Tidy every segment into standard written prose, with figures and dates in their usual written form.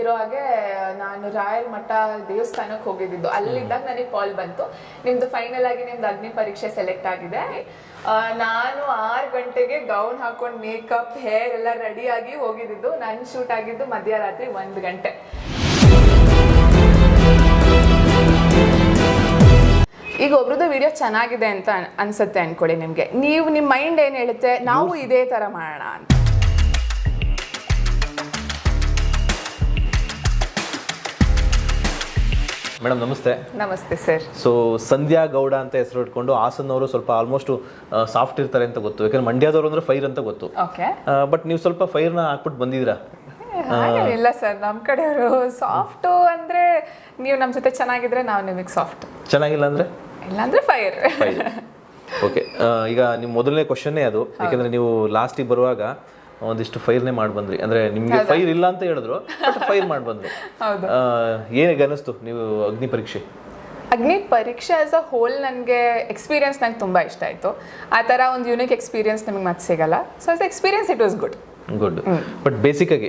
ನೆನಪಿರೋ ಹಾಗೆ ನಾನು ರಾಯಲ್ ಮಠ ದೇವಸ್ಥಾನಕ್ಕೆ ಹೋಗಿದ್ದು. ಅಲ್ಲಿದ್ದಾಗ ನನಗೆ ಕಾಲ್ ಬಂತು, ನಿಮ್ದು ಫೈನಲ್ ಆಗಿ ನಿಮ್ದು ಅಗ್ನಿ ಪರೀಕ್ಷೆ ಸೆಲೆಕ್ಟ್ ಆಗಿದೆ. ನಾನು 6 ಗಂಟೆಗೆ ಗೌನ್ ಹಾಕೊಂಡು ಮೇಕಪ್ ಹೇರ್ ಎಲ್ಲ ರೆಡಿ ಆಗಿ ಹೋಗಿದ್ದು. ನನ್ನ ಶೂಟ್ ಆಗಿದ್ದು ಮಧ್ಯರಾತ್ರಿ 1 ಗಂಟೆ. ಈಗ ಒಬ್ರದ್ದು ವಿಡಿಯೋ ಚೆನ್ನಾಗಿದೆ ಅಂತ ಅನ್ಸುತ್ತೆ ಅನ್ಕೊಳ್ಳಿ ನಿಮ್ಗೆ, ನೀವು ನಿಮ್ಮ ಮೈಂಡ್ ಏನ್ ಹೇಳುತ್ತೆ, ನಾವು ಇದೇ ತರ ಮಾಡೋಣ ಅಂತ. ಮೇಡಮ್ ನಮಸ್ತೆ. ನಮಸ್ತೆ ಸರ್. ಸೊ ಸಂಧ್ಯಾ ಗೌಡ ಅಂತ ಹೆಸರು ಇಟ್ಕೊಂಡು ಹಾಸನವರು ಸ್ವಲ್ಪ ಆಲ್ಮೋಸ್ಟ್ ಸಾಫ್ಟ್ ಇರ್ತಾರೆ ಅಂತ ಗೊತ್ತು, ಯಾಕಂದ್ರೆ ಮಂಡ್ಯದವರು ಅಂದ್ರೆ ಫೈರ್ ಅಂತ ಗೊತ್ತು. ಬಟ್ ನೀವು ಸ್ವಲ್ಪ ಫೈರ್ನ ಹಾಕ್ಬಿಟ್ಟು ಬಂದಿದ್ದೀರಾ? ಇಲ್ಲ ಸರ್, ನಮ್ಮ ಕಡೆಯವರು ಸಾಫ್ಟ್ ಅಂದ್ರೆ ನೀವು ನಮ್ಮ ಜೊತೆ ಚೆನ್ನಾಗಿದ್ರೆ ನಾವು ನಿಮಗೆ ಸಾಫ್ಟ್, ಚೆನ್ನಾಗಿಲ್ಲ ಅಂದ್ರೆ ಇಲ್ಲಾಂದ್ರೆ ಫೈರ್. ಓಕೆ, ಈಗ ನಿಮ್ಮ ಮೊದಲನೇ ಕ್ವಶನ್ನೇ ಅದು, ಯಾಕಂದ್ರೆ ನೀವು ಲಾಸ್ಟಿಗೆ ಬರುವಾಗ ಒಂದಿಷ್ಟು ಫೈರ್ನೇ ಮಾಡಿ ಬಂದ್ರಿ, ಅಂದ್ರೆ ನಿಮ್ಗೆ ಫೈರ್ ಇಲ್ಲ ಅಂತ ಹೇಳಿದ್ರು, ಫೈರ್ ಮಾಡಿ ಬಂದ್ರಿ. ಏನಿಗೆ ಅನಿಸ್ತು ನೀವು ಅಗ್ನಿ ಪರೀಕ್ಷೆ? ಅಗ್ನಿ ಪರೀಕ್ಷೆ ಆಸ್ ಅ ಹೋಲ್ ನನಗೆ ಎಕ್ಸ್ಪೀರಿಯನ್ಸ್ ನಂಗೆ ತುಂಬ ಇಷ್ಟ ಆಯಿತು. ಆ ಥರ ಒಂದು ಯೂನಿಕ್ ಎಕ್ಸ್ಪೀರಿಯನ್ಸ್ ನಿಮಗೆ ಮತ್ತೆ ಸಿಗಲ್ಲ. So as experience it was good. But basic ಆಗಿ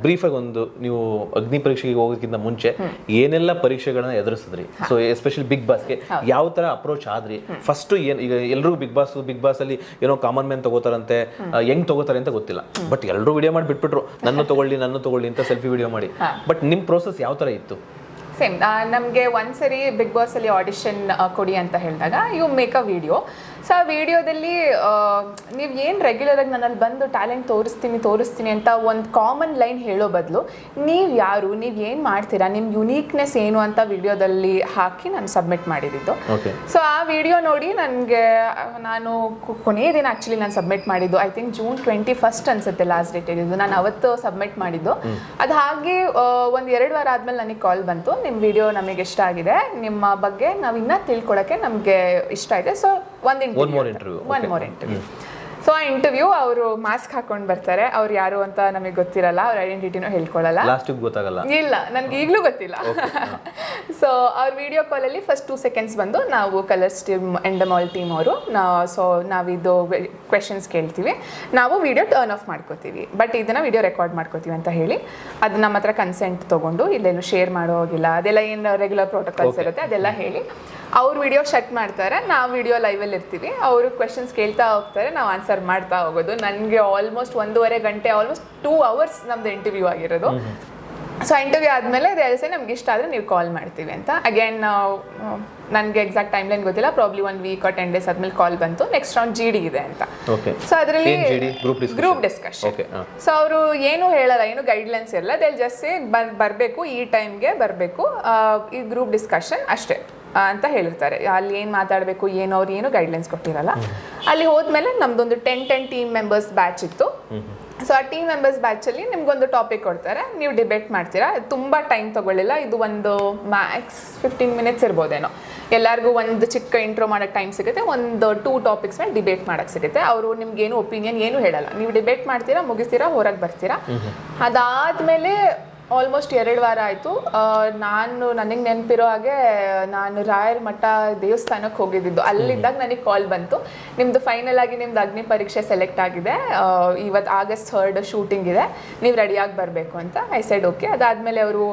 ಬ್ರೀಫ್ ಆಗಿ ಒಂದು, ನೀವು ಅಗ್ನಿ ಪರೀಕ್ಷೆಗೆ ಹೋಗೋದಕ್ಕಿಂತ ಮುಂಚೆ ಏನೆಲ್ಲ ಪರೀಕ್ಷೆಗಳನ್ನ ಎದುರಿಸಿದ್ರಿ? ಸೊ ಎಸ್ಪೆಷಲಿ ಬಿಗ್ ಬಾಸ್ಗೆ ಯಾವ ತರ ಅಪ್ರೋಚ್ ಆದ್ರಿ? ಫಸ್ಟ್ ಏನ್, ಈಗ ಎಲ್ರಿಗೂ ಬಿಗ್ ಬಾಸ್ ಅಲ್ಲಿ ಏನೋ ಕಾಮನ್ ಮ್ಯಾನ್ ತಗೋತಾರಂತೆ, ಹೆಂಗ್ ತಗೋತಾರೆ ಅಂತ ಗೊತ್ತಿಲ್ಲ, ಬಟ್ ಎಲ್ಲರೂ ವಿಡಿಯೋ ಮಾಡಿ ಬಿಟ್ಬಿಟ್ರು, ನನ್ನ ತಗೊಳ್ಳಿ ಅಂತ ಸೆಲ್ಫಿ ವಿಡಿಯೋ ಮಾಡಿ. ಬಟ್ ನಿಮ್ ಪ್ರೋಸೆಸ್ ಯಾವ ತರ ಇತ್ತು? ಸೇಮ್, ನಮಗೆ ಒಂದ್ಸರಿ ಬಿಗ್ ಬಾಸ್ ಅಲ್ಲಿ ಆಡಿಷನ್ ಕೊಡಿ ಅಂತ ಹೇಳಿದಾಗ you make a video. So ಆ ವಿಡಿಯೋದಲ್ಲಿ ನೀವು ಏನು ರೆಗ್ಯುಲರ್ ಆಗಿ ನನ್ನಲ್ಲಿ ಬಂದು ಟ್ಯಾಲೆಂಟ್ ತೋರಿಸ್ತೀನಿ ಅಂತ ಒಂದು ಕಾಮನ್ ಲೈನ್ ಹೇಳೋ ಬದಲು, ನೀವು ಯಾರು, ನೀವು ಏನು ಮಾಡ್ತೀರಾ, ನಿಮ್ಮ ಯುನೀಕ್ನೆಸ್ ಏನು ಅಂತ ವಿಡಿಯೋದಲ್ಲಿ ಹಾಕಿ ನಾನು ಸಬ್ಮಿಟ್ ಮಾಡಿದ್ದು. ಸೊ ಆ ವಿಡಿಯೋ ನೋಡಿ ನನಗೆ, ನಾನು ಕೊನೆಯ ದಿನ ಆ್ಯಕ್ಚುಲಿ ನಾನು ಸಬ್ಮಿಟ್ ಮಾಡಿದ್ದು, ಐ ಥಿಂಕ್ June 21 ಅನ್ಸುತ್ತೆ ಲಾಸ್ಟ್ ಡೇಟ್ ಇದ್ದು, ನಾನು ಅವತ್ತು ಸಬ್ಮಿಟ್ ಮಾಡಿದ್ದು. ಅದು ಹಾಗೆ 1-2 ವಾರ ಆದಮೇಲೆ ನನಗೆ ಕಾಲ್ ಬಂತು, ನಿಮ್ಮ ವಿಡಿಯೋ ನಮಗೆ ಇಷ್ಟ ಆಗಿದೆ, ನಿಮ್ಮ ಬಗ್ಗೆ ನಾವು ಇನ್ನೂ ತಿಳ್ಕೊಳಕ್ಕೆ ನಮಗೆ ಇಷ್ಟ ಇದೆ, so one more interview. So ಆ ಇಂಟರ್ವ್ಯೂ ಅವರು ಮಾಸ್ಕ್ ಹಾಕೊಂಡು ಬರ್ತಾರೆ, ಅವ್ರು ಯಾರು ಅಂತ ನಮಗೆ ಗೊತ್ತಿರಲ್ಲ, ಅವ್ರ ಐಡೆಂಟಿಟಿನೂ ಹೇಳ್ಕೊಳ್ಳಲ್ಲ, ಗೊತ್ತಾಗಲ್ಲ. ಇಲ್ಲ, ನನಗೆ ಈಗಲೂ ಗೊತ್ತಿಲ್ಲ. ಸೊ ಅವ್ರ ವಿಡಿಯೋ ಕಾಲಲ್ಲಿ ಫಸ್ಟ್ 2 seconds ಬಂದು, ನಾವು ಕಲರ್ಸ್ ಟೀಮ್ ಎಂಡಮಾಲ್ ಟೀಮ್ ಅವರು, ಸೊ ನಾವಿದು ಕ್ವೆಶನ್ಸ್ ಕೇಳ್ತೀವಿ, ನಾವು ವಿಡಿಯೋ ಟರ್ನ್ ಆಫ್ ಮಾಡ್ಕೋತೀವಿ, ಬಟ್ ಇದನ್ನ ವಿಡಿಯೋ ರೆಕಾರ್ಡ್ ಮಾಡ್ಕೋತೀವಿ ಅಂತ ಹೇಳಿ, ಅದು ನಮ್ಮ ಹತ್ರ ಕನ್ಸೆಂಟ್ ತೊಗೊಂಡು ಇಲ್ಲೆಲ್ಲೂ ಶೇರ್ ಮಾಡೋ ಹೋಗಿಲ್ಲ, ಅದೆಲ್ಲ ಏನು ರೆಗ್ಯುಲರ್ ಪ್ರೋಟೋಕಾಲ್ಸ್ ಇರುತ್ತೆ ಅದೆಲ್ಲ ಹೇಳಿ ಅವ್ರು ವಿಡಿಯೋ ಶಟ್ ಮಾಡ್ತಾರೆ, ನಾವು ವಿಡಿಯೋ ಲೈವಲ್ಲಿ ಇರ್ತೀವಿ, ಅವರು ಕ್ವೆಶನ್ಸ್ ಕೇಳ್ತಾ ಹೋಗ್ತಾರೆ, ನಾವು ಆನ್ಸರ್ ಮಾಡ್ತಾ ಹೋಗೋದು. ನನಗೆ ಆಲ್ಮೋಸ್ಟ್ 1.5 ಗಂಟೆ, ಆಲ್ಮೋಸ್ಟ್ 2 hours ನಮ್ದು ಇಂಟರ್ವ್ಯೂ ಆಗಿರೋದು. ಸೊ ಇಂಟರ್ವ್ಯೂ ಆದಮೇಲೆ ಎಲ್ಸೆ ನಮ್ಗೆ ಇಷ್ಟ ಆದರೆ ನೀವು ಕಾಲ್ ಮಾಡ್ತೀವಿ ಅಂತ. ಅಗೇನ್ ನನಗೆ ಎಕ್ಸಾಕ್ಟ್ ಟೈಮ್ ಲೈನ್ ಗೊತ್ತಿಲ್ಲ, ಪ್ರಾಬ್ಲಿ 1 week or 10 days ಆದ್ಮೇಲೆ ಕಾಲ್ ಬಂತು, ನೆಕ್ಸ್ಟ್ ರೌಂಡ್ GD ಇದೆ ಅಂತ. ಸೊ ಅದರಲ್ಲಿ ಗ್ರೂಪ್ ಡಿಸ್ಕಷನ್. ಸೊ ಅವರು ಏನು ಹೇಳಲ್ಲ, ಏನು ಗೈಡ್ಲೈನ್ಸ್ ಇರಲ್ಲ, ದೇ ಜಸ್ಟ್ ಸೇ ಬರಬೇಕು, ಈ ಟೈಮ್ಗೆ ಬರಬೇಕು, ಈ ಗ್ರೂಪ್ ಡಿಸ್ಕಷನ್ ಅಷ್ಟೇ ಅಂತ ಹೇಳಿರ್ತಾರೆ. ಅಲ್ಲಿ ಏನು ಮಾತಾಡಬೇಕು ಏನು, ಅವ್ರು ಏನು ಗೈಡ್ಲೈನ್ಸ್ ಕೊಟ್ಟಿರಲ್ಲ. ಅಲ್ಲಿ ಹೋದ್ಮೇಲೆ ನಮ್ದೊಂದು 10 ಟೀಮ್ ಮೆಂಬರ್ಸ್ ಬ್ಯಾಚ್ ಇತ್ತು. ಸೊ ಆ ಟೀಮ್ ಮೆಂಬರ್ಸ್ ಬ್ಯಾಚಲ್ಲಿ ನಿಮ್ಗೊಂದು ಟಾಪಿಕ್ ಕೊಡ್ತಾರೆ, ನೀವು ಡಿಬೇಟ್ ಮಾಡ್ತೀರಾ. ತುಂಬ ಟೈಮ್ ತಗೊಳ್ಳಿಲ್ಲ, ಇದು ಒಂದು ಮ್ಯಾಕ್ಸ್ 15 minutes ಇರ್ಬೋದೇನೋ. ಎಲ್ಲರಿಗೂ ಒಂದು ಚಿಕ್ಕ ಇಂಟ್ರೋ ಮಾಡೋಕ್ಕೆ ಟೈಮ್ ಸಿಗುತ್ತೆ, ಒಂದು 2 topics ಮೇಲೆ ಡಿಬೇಟ್ ಮಾಡೋಕ್ಕೆ ಸಿಗುತ್ತೆ. ಅವರು ನಿಮ್ಗೇನು ಒಪಿನಿಯನ್ ಏನು ಹೇಳಲ್ಲ, ನೀವು ಡಿಬೇಟ್ ಮಾಡ್ತೀರಾ, ಮುಗಿಸ್ತೀರಾ, ಹೊರಗೆ ಬರ್ತೀರಾ. ಅದಾದಮೇಲೆ ಆಲ್ಮೋಸ್ಟ್ 2 ವಾರ ಆಯಿತು. ನನಗೆ ನೆನಪಿರೋ ಹಾಗೆ ನಾನು ರಾಯಲ್ ಮಠ ದೇವಸ್ಥಾನಕ್ಕೆ ಹೋಗಿದ್ದು. ಅಲ್ಲಿದ್ದಾಗ ನನಗೆ ಕಾಲ್ ಬಂತು, ನಿಮ್ಮದು ಫೈನಲ್ ಆಗಿ ನಿಮ್ದು ಅಗ್ನಿ ಪರೀಕ್ಷೆ ಸೆಲೆಕ್ಟ್ ಆಗಿದೆ, ಇವತ್ತು August 3rd ಶೂಟಿಂಗ್ ಇದೆ, ನೀವು ರೆಡಿಯಾಗಿ ಬರಬೇಕು ಅಂತ. I said okay. ಅದಾದಮೇಲೆ ಅವರು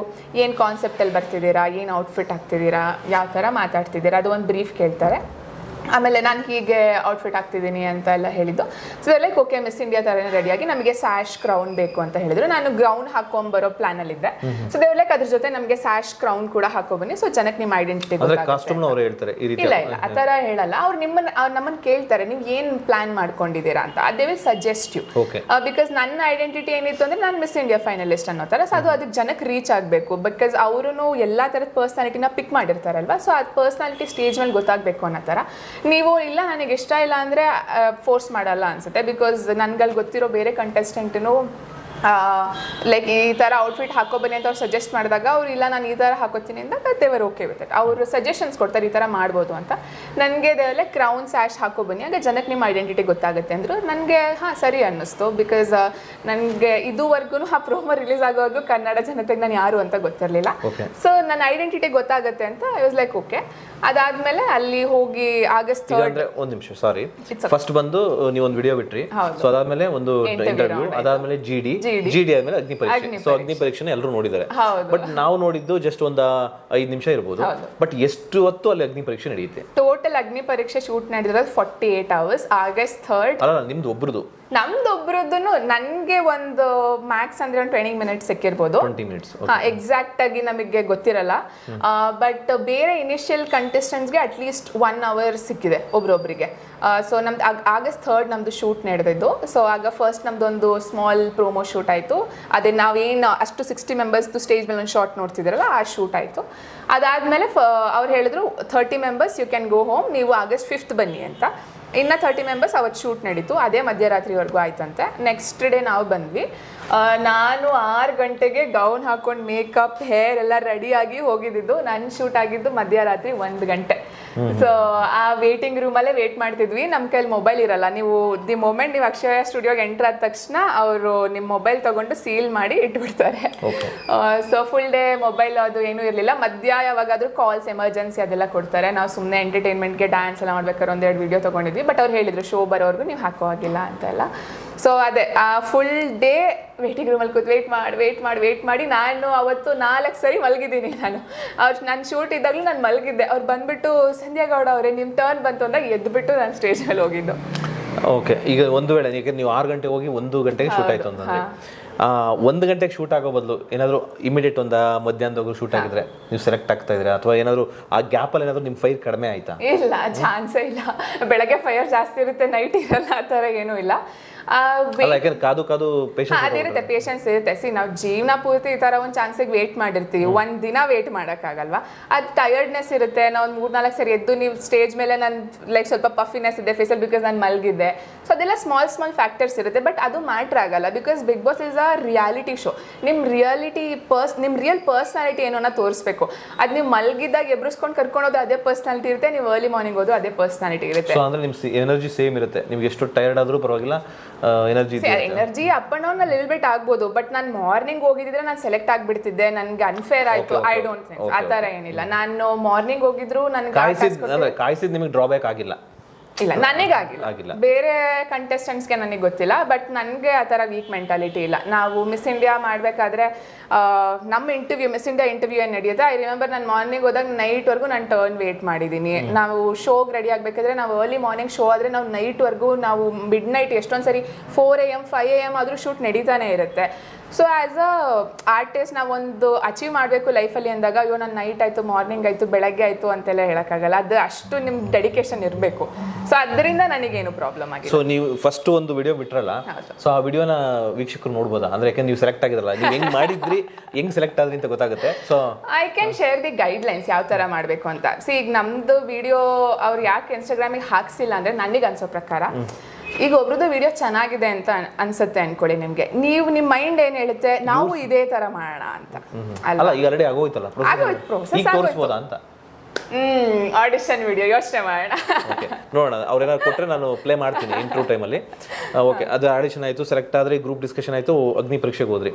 ಏನು ಕಾನ್ಸೆಪ್ಟಲ್ಲಿ ಬರ್ತಿದ್ದೀರಾ, ಏನು ಔಟ್ಫಿಟ್ ಹಾಕ್ತಿದ್ದೀರಾ, ಯಾವ ಥರ ಮಾತಾಡ್ತಿದ್ದೀರಾ, ಅದು ಒಂದು ಬ್ರೀಫ್ ಕೇಳ್ತಾರೆ. ಆಮೇಲೆ ನಾನು ಹೀಗೆ ಔಟ್ಫಿಟ್ ಹಾಕ್ತಿದ್ದೀನಿ ಅಂತ ಎಲ್ಲ ಹೇಳಿದ್ದು. So like okay, miss India ಥರನೇ ರೆಡಿಯಾಗಿ ನಮಗೆ ಸ್ಯಾಶ್ ಕ್ರೌನ್ ಬೇಕು ಅಂತ ಹೇಳಿದ್ರು. ನಾನು ಗ್ರೌನ್ ಹಾಕೊಂಬರೋ ಪ್ಲಾನಲ್ಲಿದ್ದೆ. ಸೊ ದೇವ್ ಲೈಕ್ ಅದ್ರ ಜೊತೆ ನಮಗೆ ಸ್ಯಾಶ್ ಕ್ರೌನ್ ಕೂಡ ಹಾಕೊಬನ್ನಿ, ಸೊ ಜನಕ್ಕೆ ನಿಮ್ಮ ಐಡೆಂಟಿಟಿ ಇಲ್ಲ ಆ ಥರ ಹೇಳಲ್ಲ. ಅವ್ರು ನಮ್ಮನ್ನು ಕೇಳ್ತಾರೆ, ನೀವು ಏನು ಪ್ಲಾನ್ ಮಾಡ್ಕೊಂಡಿದ್ದೀರಾ ಅಂತ. They will suggest you, because ನನ್ನ ಐಡೆಂಟಿಟಿ ಏನಿತ್ತು ಅಂದರೆ ನಾನು ಮಿಸ್ ಇಂಡಿಯಾ ಫೈನಲಿಸ್ಟ್ ಅನ್ನೋ ಥರ. ಸೊ ಅದು ಅದಕ್ಕೆ ಜನಕ್ಕೆ ರೀಚ್ ಆಗಬೇಕು, ಬಿಕಾಸ್ ಅವರು ಎಲ್ಲ ಥರದ ಪರ್ಸ್ನಾಲಿಟಿನ ಪಿಕ್ ಮಾಡಿರ್ತಾರಲ್ವ. ಸೊ ಅದು ಪರ್ಸ್ನಾಲಿಟಿ ಸ್ಟೇಜ್ ಮೇಲೆ ಗೊತ್ತಾಗಬೇಕು ಅನ್ನೋ ಥರ. ನೀವು ಇಲ್ಲ ನನಗೆ ಇಷ್ಟ ಇಲ್ಲ ಅಂದರೆ ಫೋರ್ಸ್ ಮಾಡಲ್ಲ ಅನ್ಸುತ್ತೆ, ಬಿಕಾಸ್ ನನ್ಗಲ್ಲಿ ಗೊತ್ತಿರೋ ಬೇರೆ ಕಂಟೆಸ್ಟೆಂಟು ಲೈಕ್ ಈ ಥರ ಔಟ್ಫಿಟ್ ಹಾಕೋಬನ್ನಿ ಅಂತ ಅವ್ರು ಸಜೆಸ್ಟ್ ಮಾಡಿದಾಗ, ಅವ್ರು ಇಲ್ಲ ನಾನು ಈ ಥರ ಹಾಕೋತೀನಿ ಅಂತ ದೇವರ್ ಓಕೆ ವಿತ್ ಇಟ್. ಅವರು ಸಜೆಷನ್ಸ್ ಕೊಡ್ತಾರೆ ಈ ಥರ ಮಾಡ್ಬೋದು ಅಂತ. ನನಗೆ ಲೈಕ್ ಕ್ರೌನ್ ಸ್ಯಾಶ್ ಹಾಕೋಬನ್ನಿ, ಆಗ ಜನಕ್ಕೆ ನಿಮ್ಮ ಐಡೆಂಟಿಟಿ ಗೊತ್ತಾಗುತ್ತೆ ಅಂದರು. ನನಗೆ ಸರಿ ಅನ್ನಿಸ್ತು, ಬಿಕಾಸ್ ನನಗೆ ಇದುವರೆಗೂ ಆ ಪ್ರೋಮೋ ರಿಲೀಸ್ ಆಗೋದು ಕನ್ನಡ ಜನತೆಗೆ ನಾನು ಯಾರು ಅಂತ ಗೊತ್ತಿರಲಿಲ್ಲ. ಸೊ ನನ್ನ ಐಡೆಂಟಿಟಿ ಗೊತ್ತಾಗುತ್ತೆ ಅಂತ ಐ ವಾಸ್ ಲೈಕ್ ಓಕೆ. ಅದಾದ್ಮೇಲೆ ಅಲ್ಲಿ ಹೋಗಿ August 3rd, ಒಂದು ನಿಮಿಷ ಸಾರಿ, ಫಸ್ಟ್ ಬಂದು ನೀವು ಒಂದು ವಿಡಿಯೋ ಬಿಟ್ರಿ, ಸೊ ಅದಾದ್ಮೇಲೆ ಒಂದು ಇಂಟರ್ವ್ಯೂ, ಅದಾದ್ಮೇಲೆ GD GD ಆದ್ಮೇಲೆ ಅಗ್ನಿ ಪರೀಕ್ಷೆ. ಸೊ ಅಗ್ನಿ ಪರೀಕ್ಷೆನ ಎಲ್ಲರೂ ನೋಡಿದ್ದಾರೆ. ಬಟ್ ನಾವು ನೋಡಿದ್ದು ಜಸ್ಟ್ ಒಂದು 5 ನಿಮಿಷ ಇರ್ಬೋದು. ಬಟ್ ಎಷ್ಟು ಹೊತ್ತು ಅಲ್ಲಿ ಅಗ್ನಿ ಪರೀಕ್ಷೆ ನಡೆಯುತ್ತೆ? ಟೋಟಲ್ ಅಗ್ನಿ ಪರೀಕ್ಷೆ ಶೂಟ್ ನಡೆದಿರೋದು 48 hours. August 3rd. ಅಲ್ಲ, ನಿಮ್ದು ಒಬ್ರದ್ದು? ನಮ್ದೊಬ್ರದ್ದು ನನ್ಗೆ ಒಂದು ಮ್ಯಾಕ್ಸ್ ಅಂದ್ರೆ ಒಂದು 20 minutes ಸಿಕ್ಕಿರ್ಬೋದು. 20 minutes. ಎಕ್ಸಾಕ್ಟ್ ಆಗಿ ನಮಗೆ ಗೊತ್ತಿರಲ್ಲ. ಬಟ್ ಬೇರೆ ಇನಿಷಿಯಲ್ ಕಂಟೆಸ್ಟೆಂಟ್ಸ್ಗೆ ಅಟ್ಲೀಸ್ಟ್ 1 hour ಸಿಕ್ಕಿದೆ ಒಬ್ರೊಬ್ರಿಗೆ. ಸೊ ನಮ್ದು August 3rd ನಮ್ದು ಶೂಟ್ ನಡೆದಿದ್ದು. ಸೊ ಆಗ ಫಸ್ಟ್ ನಮ್ದೊಂದು ಸ್ಮಾಲ್ ಪ್ರೋಮೋ ಶೂಟ್ ಆಯಿತು. ಅದೇ ನಾವೇನು ಅಷ್ಟು 60 members ಸ್ಟೇಜ್ ಮೇಲೆ ಒಂದು ಶಾರ್ಟ್ ನೋಡ್ತಿದ್ದೀರಲ್ಲ, ಆ ಶೂಟ್ ಆಯಿತು. ಅದಾದಮೇಲೆ ಅವ್ರು ಹೇಳಿದ್ರು 30 members you can go home, ನೀವು August 5th ಬನ್ನಿ ಅಂತ. ಇನ್ನು 30 members ಅವತ್ತು ಶೂಟ್ ನಡೀತು. ಅದೇ ಮಧ್ಯರಾತ್ರಿವರೆಗೂ ಆಯ್ತಂತೆ. ನೆಕ್ಸ್ಟ್ ಡೇ ನಾವು ಬಂದ್ವಿ. ನಾನು 6 ಗಂಟೆಗೆ ಗೌನ್ ಹಾಕೊಂಡು ಮೇಕಪ್ ಹೇರ್ ಎಲ್ಲ ರೆಡಿಯಾಗಿ ಹೋಗಿದ್ದು. ನನ್ನ ಶೂಟ್ ಆಗಿದ್ದು ಮಧ್ಯರಾತ್ರಿ 1 ಗಂಟೆ. ಸೊ ಆ ವೇಟಿಂಗ್ ರೂಮಲ್ಲೇ ವೇಟ್ ಮಾಡ್ತಿದ್ವಿ. ನಮ್ಮ ಕೈಲಿ ಮೊಬೈಲ್ ಇರಲ್ಲ. ನೀವು ದಿ ಮೊಮೆಂಟ್ ನೀವು ಅಕ್ಷಯ ಸ್ಟುಡಿಯೋಗೆ ಎಂಟರ್ ಆದ ತಕ್ಷಣ ಅವರು ನಿಮ್ಮ ಮೊಬೈಲ್ ತಗೊಂಡು ಸೀಲ್ ಮಾಡಿ ಇಟ್ಬಿಡ್ತಾರೆ. ಸೊ ಫುಲ್ ಡೇ ಮೊಬೈಲ್ ಅದು ಏನೂ ಇರಲಿಲ್ಲ. ಮಧ್ಯ ಯಾವಾಗಾದ್ರೂ ಕಾಲ್ಸ್ ಎಮರ್ಜೆನ್ಸಿ ಅದೆಲ್ಲ ಕೊಡ್ತಾರೆ. ನಾವು ಸುಮ್ಮನೆ ಎಂಟರ್ಟೈನ್ಮೆಂಟ್ಗೆ ಡ್ಯಾನ್ಸ್ ಎಲ್ಲ ಮಾಡ್ಬೇಕಾದ್ರೆ 1-2 ವಿಡಿಯೋ ತೊಗೊಂಡಿದ್ವಿ. ಬಟ್ ಅವ್ರು ಹೇಳಿದ್ರು ಶೋ ಬರೋವರೆಗೂ ನೀವು ಹಾಕೋ ಆಗಿಲ್ಲ ಅಂತೆಲ್ಲ. ಸೊ ಅದೇ ಆ ಫುಲ್ ಡೇ ವೇಟಿಂಗ್ ರೂಮಲ್ಲಿ ಕೂತು ವೇಟ್ ಮಾಡಿ ನಾನು ಅವತ್ತು 4 ಸರಿ ಮಲಗಿದ್ದೀನಿ. ನನ್ನ ಶೂಟ್ ಇದ್ದಾಗಲೂ ನಾನು ಮಲಗಿದ್ದೆ. ಅವ್ರು ಬಂದ್ಬಿಟ್ಟು ಸಂಧ್ಯಾ ಗೌಡ ಅವರೇ ನಿಮ್ಮ ಟರ್ನ್ ಬಂತು ಅಂದಾಗ ಎದ್ದುಬಿಟ್ಟು ನಾನು ಸ್ಟೇಜ್ ಮೇಲೆ ಹೋಗಿದ್ದು. ಓಕೆ, ಈಗ ಒಂದು ವೇಳೆ ನೀವು 6 ಗಂಟೆಗೆ ಹೋಗಿ 1 ಗಂಟೆಗೆ ಶೂಟ್ ಆಯ್ತು ಅಂತಂದ್ರೆ 1 ಗಂಟೆಗೆ ಶೂಟ್ ಆಗೋ ಬದಲು ಏನಾದರೂ ಇಮಿಡಿಯೇಟ್ ಒಂದು ಮಧ್ಯಾಹ್ನದಾಗ ಶೂಟ್ ಆಗಿದ್ರೆ ನೀವು ಸೆಲೆಕ್ಟ್ ಆಗ್ತಾ ಇದ್ರೆ, ಅಥವಾ ಏನಾದರೂ ಆ ಗ್ಯಾಪಲ್ಲಿ ಏನಾದರೂ ನಿಮ್ಮ ಫೈರ್ ಕಡಿಮೆ ಆಯ್ತಾ? ಇಲ್ಲ, ಚಾನ್ಸೇ ಇಲ್ಲ. ಬೆಳಗ್ಗೆ ಫೈರ್ ಜಾಸ್ತಿ ಇರುತ್ತೆ, ನೈಟ್ ಇರಲ್ಲ, ಆ ಥರ ಏನೂ ಇಲ್ಲ. ಕಾದು ಅದಿರುತ್ತೆ, ಪೇಷನ್ಸ್ ಇರುತ್ತೆ. ನಾವು ಜೀವನ ಪೂರ್ತಿ ಈ ತರ ಒಂದು ಚಾನ್ಸಿಗೆ ವೇಟ್ ಮಾಡಿರ್ತೀವಿ. ಒಂದ್ ದಿನ ವೇಟ್ ಮಾಡೋಕ್ಕಾಗಲ್ವಾ? ಅದು ಟಯರ್ಡ್ನೆಸ್ ಇರುತ್ತೆ. ನಾವು ಒಂದು 3-4 ಸರಿ ಎದ್ದು ನೀವು ಸ್ಟೇಜ್ ಮೇಲೆ ನನ್ನ ಲೈಕ್ ಸ್ವಲ್ಪ ಪಫಿನೆಸ್ ಇದೆ ಫೇಸಲ್ಲಿ, ಬಿಕಾಸ್ ನಾನು ಮಲಗಿದ್ದೆ. ಸೊ ಅದೆಲ್ಲ ಸ್ಮಾಲ್ ಫ್ಯಾಕ್ಟರ್ಸ್ ಇರುತ್ತೆ. ಬಟ್ ಅದು ಮ್ಯಾಟ್ರ್ ಆಗಲ್ಲ, because Bigg Boss is a reality show. ನಿಮ್ಮ ರಿಯಲ್ ಪರ್ಸ್ನಾಲಿಟಿ ಏನೋ ತೋರಿಸ್ಬೇಕು. ಅದು ನೀವು ಮಲಗಿದಾಗ ಎಬ್ರಿಸ್ಕೊಂಡು ಕರ್ಕೊಂಡೋದು ಅದೇ ಪರ್ಸ್ನಾಲಿಟಿ ಇರುತ್ತೆ, ನೀವು ಅರ್ಲಿ ಮಾರ್ನಿಂಗ್ ಹೋದು ಅದೇ ಪರ್ಸ್ನಾಲಿಟಿ ಇರುತ್ತೆ. ಅಂದ್ರೆ ನಿಮ್ಮ ಎನರ್ಜಿ ಸೇಮ್ ಇರುತ್ತೆ. ನಿಮ್ಗೆ ಎಷ್ಟು ಟಯರ್ಡ್ ಆದ್ರೂ ಪರವಾಗಿಲ್ಲ, energy up and down little bit ಆಗ್ಬೋದು. ಬಟ್ ನಾನು ಮಾರ್ನಿಂಗ್ ಹೋಗಿದ್ರೆ ನಾನು ಸೆಲೆಕ್ಟ್ ಆಗ್ಬಿಡ್ತಿದ್ದೆ. ನನ್ಗೆ ಅನ್ಫೇರ್ ಆಯ್ತು. ಐ ಡೋಂಟ್ ಥಿಂಕ್ ಆ ತರ ಏನಿಲ್ಲ. ನಾನು ಮಾರ್ನಿಂಗ್ ಹೋಗಿದ್ರು ನನ್ಗೆ ಕಾಯಿಸಿದ್ ನಿಮಗೆ ಡ್ರಾಬ್ಯಾಕ್ ಆಗಿಲ್ಲ? ಇಲ್ಲ, ನನಗಾಗಿಲ್ಲ. ಬೇರೆ ಕಂಟೆಸ್ಟೆಂಟ್ಸ್ಗೆ ನನಗೆ ಗೊತ್ತಿಲ್ಲ. ಬಟ್ ನನಗೆ ಆ ಥರ ವೀಕ್ ಮೆಂಟಾಲಿಟಿ ಇಲ್ಲ. ನಾವು ಮಿಸ್ ಇಂಡಿಯಾ ಮಾಡಬೇಕಾದ್ರೆ ನಮ್ಮ ಮಿಸ್ ಇಂಡಿಯಾ ಇಂಟರ್ವ್ಯೂ ಏನು ನಡೆಯುತ್ತೆ, ಐ ರಿಮೆಂಬರ್ ನಾನು ಮಾರ್ನಿಂಗ್ ಹೋದಾಗ ನೈಟ್ವರೆಗೂ ನಾನು ಟರ್ನ್ ವೇಟ್ ಮಾಡಿದ್ದೀನಿ. ನಾವು ಶೋಗೆ ರೆಡಿ ಆಗಬೇಕಾದ್ರೆ ನಾವು ಅರ್ಲಿ ಮಾರ್ನಿಂಗ್ ಶೋ ಆದರೆ ನಾವು ನೈಟ್ವರೆಗೂ ನಾವು ಮಿಡ್ ನೈಟ್ ಎಷ್ಟೊಂದು ಸರಿ 4 AM 5 AM ಆದರೂ ಶೂಟ್ ನಡೀತಾನೆ ಇರುತ್ತೆ. ಸೊ ಆ್ಯಸ್ ಅ ಆರ್ಟಿಸ್ಟ್ ನಾವೊಂದು ಅಚೀವ್ ಮಾಡಬೇಕು ಲೈಫಲ್ಲಿ ಅಂದಾಗ, ಅಯ್ಯೋ ನಾನು ನೈಟ್ ಆಯಿತು, ಮಾರ್ನಿಂಗ್ ಆಯಿತು, ಬೆಳಗ್ಗೆ ಆಯಿತು ಅಂತೆಲ್ಲ ಹೇಳೋಕ್ಕಾಗಲ್ಲ. ಅದು ಅಷ್ಟು ನಿಮ್ಗೆ ಡೆಡಿಕೇಶನ್ ಇರಬೇಕು. ಸೊ ಅದರಿಂದ ನನಗೇನು ಪ್ರಾಬ್ಲಮ್ ಆಗಿದೆ. ಸೊ ನೀವು ಫಸ್ಟ್ ಒಂದು ವಿಡಿಯೋ ಬಿಟ್ರಲ್ಲ, ಸೊ ಆ ವಿಡಿಯೋನ ವೀಕ್ಷಕರು ನೋಡ್ಬೋದಾ? ಅಂದ್ರೆ ಯಾಕಂದ್ರೆ ನೀವು ಸೆಲೆಕ್ಟ್ ಆಗಿರಲ್ಲ, ನೀವು ಹೆಂಗ್ ಮಾಡಿದ್ರಿ, ಹೆಂಗ್ ಸೆಲೆಕ್ಟ್ ಆದ್ರಿ ಅಂತ ಗೊತ್ತಾಗುತ್ತೆ. So I can share the guidelines ಯಾವ ಥರ ಮಾಡಬೇಕು ಅಂತ. ಈಗ ನಮ್ಮದು ವಿಡಿಯೋ ಅವ್ರು ಯಾಕೆ ಇನ್ಸ್ಟಾಗ್ರಾಮಿಗೆ ಹಾಕ್ಸಿಲ್ಲ ಅಂದರೆ, ನನಗೆ ಅನ್ಸೋ ಪ್ರಕಾರ ಈಗ ಒಬ್ರದ್ದು ವಿಡಿಯೋ ಚೆನ್ನಾಗಿದೆ ಅಂತ ಅನ್ಸುತ್ತೆ ಅನ್ಕೊಳ್ಳಿ ನಿಮ್ಗೆ, ನೀವು ನಿಮ್ಮ ಮೈಂಡ್ ಏನ್ ಹೇಳುತ್ತೆ, ನಾವು ಇದೇ ತರ ಮಾಡೋಣ ಅಂತ. ಅಲ್ಲ, ಈಗ ಆಲ್ರೆಡಿ ಆಗೋಯ್ತಲ್ಲ, ಪ್ರೋಸೆಸ್ ತೋರಿಸಬಹುದಾ ಅಂತ. ಆಡಿಷನ್ ವಿಡಿಯೋ ಯೋಚನೆ ಮಾಡೋಣ, ನೋಡೋಣ. ಅವ್ರೇನಾದ್ರು ಕೊಟ್ಟರೆ ನಾನು ಪ್ಲೇ ಮಾಡ್ತೀನಿ ಇಂಟ್ರೋ ಟೈಮಲ್ಲಿ. ಓಕೆ, ಅದು ಆಡಿಷನ್ ಆಯಿತು, ಸೆಲೆಕ್ಟ್ ಆದರೆ ಗ್ರೂಪ್ ಡಿಸ್ಕಷನ್ ಆಯಿತು, ಅಗ್ನಿ ಪರೀಕ್ಷೆಗೆ ಹೋದ್ರಿ.